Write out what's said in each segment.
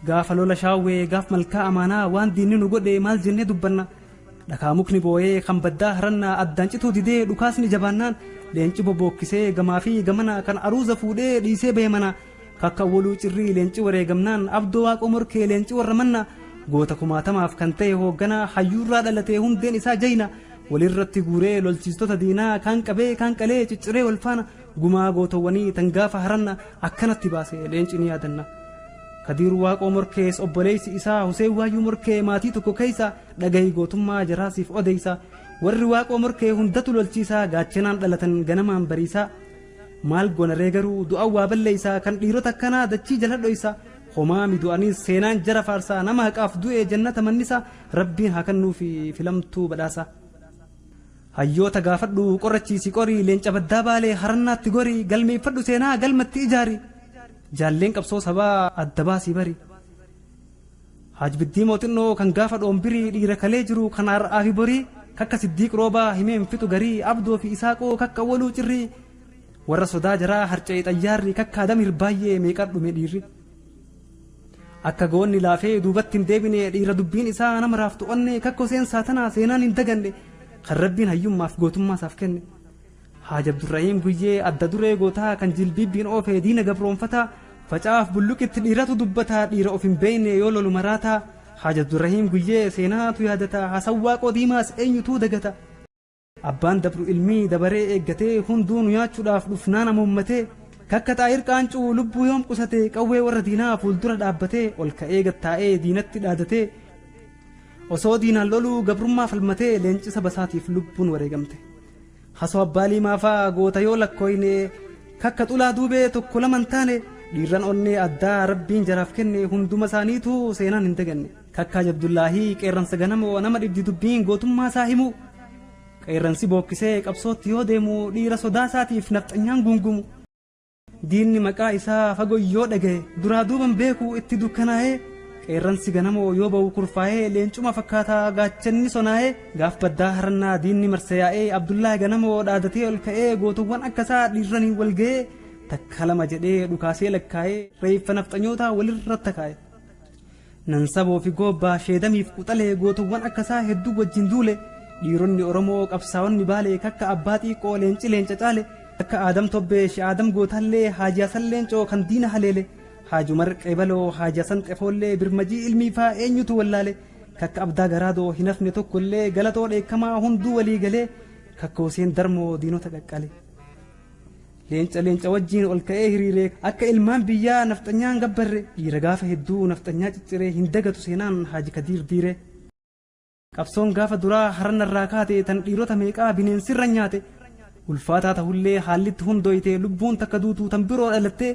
gaaf lola shaawwee gaaf malkaa amaanaa waan diinni nu godhe maal jennee dubbanna dhakaa mukni booyee kan baddaa harannaa addaan cituu didee dhukaasni jabaannaan leenci bobbookkisee gamaa fi gamana kan aruuza fuudhee dhiisee ba'e mana kakka waluu cirrii leenci wareegamnaan abdoo waaqoo morkee leenci warra manna goota kumaatamaaf kan ta'e hoogganaa hayyuurraa dhalatee hundeen isaa jayna walirratti guuree lolchiistota diinaa kaan qabee kaan qalee cicciree walfaana gumaa gootowwanii tan gaafa haranna akkanatti baase leenci ni yaadanna kadiiru waaqoo morkees obboleessi isaa Huseen Waayyuu morkee maatii tokko keessa dhagahi gootummaa jaraasiif odeysa warri waaqoo morkee hundatu lolchiisaa gaachanaan dhalatan ganamaan bariisaa maal gonaree garuu du'a waa balleeysaa kan dhiirota akkanaa dachii jala dhoysa homaa midu'anis seenaan jara faarsaa nama haqaaf du'e jannata mannisa rabbiin haa kennuufi filamtuu badhaasa hayyoota gaafadhu qorachiisi qorii leenca baddaa baalee harannaatti gorii galmeeffadhu seenaa galmatti ijaari jaalleen qabsoo sabaa adda baasii bari hajbiddii mootinnoo kan gaafa dhoombirii dhiira kalee jiru kan har'aafi borii kakka siddiiq roobaa himeen fixu garii abdoo fi isaaqoo kakka waluu cirrii warra sodaa jaraa harca'e xayyaarri kakka adam hirbaay'ee meeqaa dhume dhiirri akka goonni laafee duubatti hin deebine dhiira dubbiin isaa nama raaftu onne kakka Huseen saatanaa seenaan hin daganne kan rabbiin hayyummaaf gootummaa isaaf kenne Haaj Abdurrahiim guyyee adda duree gootaa kan jilbibbiin oofee diina gabroonfataa facaaf bulluqitti dhiiratu dubbataa dhiira of hin beekne yoo lolu maraataa Haaj Abdurrahiim guyyee seenaatu yaadata hasawwaaqoo diimaas eenyutuu dagata abbaan dabru ilmii dabaree eeggatee hunduu nu nyaachuudhaaf dhufnaan amuummatee kakka xaayir qaancuu lubbuu yoom qusate qawwee warra diinaa fuuldura dhaabbatee ol ka'ee gattaa'ee diinatti dhaadatee osoo diinaan loluu gabrummaa falmatee leencisa basaatiif lubbuun wareegamte hasoo abbaalii maafaa goota yoo lakkooyne kakka xulaa duubee tokko laman taane dhiirran onnee addaa rabbiin jaraaf kenne hunduma isaaniitu seenaan hin daganne kakka Abdullaahii qeerransa ganamoo nama dhibdi dubbiin gootummaa isaa himu qeerransi bookkisee qabsootti yoo deemu dhiira sodaa isaatiif nafxanyaan gungumu diinni maqaa isaa fagoo yoo dhagaye duraa duuban beeku itti dukkanaa'ee qeerransi ganamoo yoo ba'u kurfaa'ee leencuma fakkaataa gaachanni sonaa'ee gaaf baddaa harannaa diinni marsayaa'ee Abdullaahi ganamoo dhaadatee ol ka'ee gootowwan akkasaa dhiirranii wal ga'ee takka lama jedhee dhukaasee lakkaa'ee reeffa nafxanyootaa walirra takkaa'e nan saboo fi goobbaa sheedamiif quxalee gootowwan akkasaa hedduu wajjin duule dhiironni Oromoo qabsaa'onni baalee kakka abbaa xiiqoo leenci leenca caale akka Aadam Tobbee shi Aadam Gootaallee Haajiyaasan Leencoo kan diina haleele Haajumar Qeebaloo Haajiyaasan Xefoollee Birmajii ilmiifaa eenyutu wallaale kakka Abdaa Garaadoo hin hafne tokkollee galatoo dheekkamaa hunduu walii galee kakka Huseen Darmoo diinota qaqqale leenca wajjiin ol ka'ee hiriiree akka ilmaan biyyaa nafxanyaan gabbarre dhiira gaafa hedduu nafxanyaa cicciree hin dagatu seenaan Haaji Kadiir Diiree qabsoon gaafa duraa harannarraa kaate tan dhiirota meeqaa bineensirra nyaate ulfaataa ta'ullee haallitti hundooyte lubbuun takka duutuu tan biroo dhalattee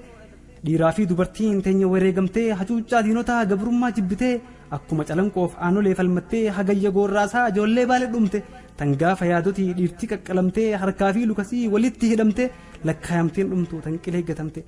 dhiiraa fi dubartiin teenya wareegamtee hacuuccaa diinotaa gabrummaa jibbitee akkuma calanqoof aanolee falmattee hagayya goorraasaa ijoollee baale dhumte tan gaafa yaadotii dhiirti qaqqalamtee harkaa fi lukasii walitti hidhamte lakkaayamteen dhumtu tan qilee gatamte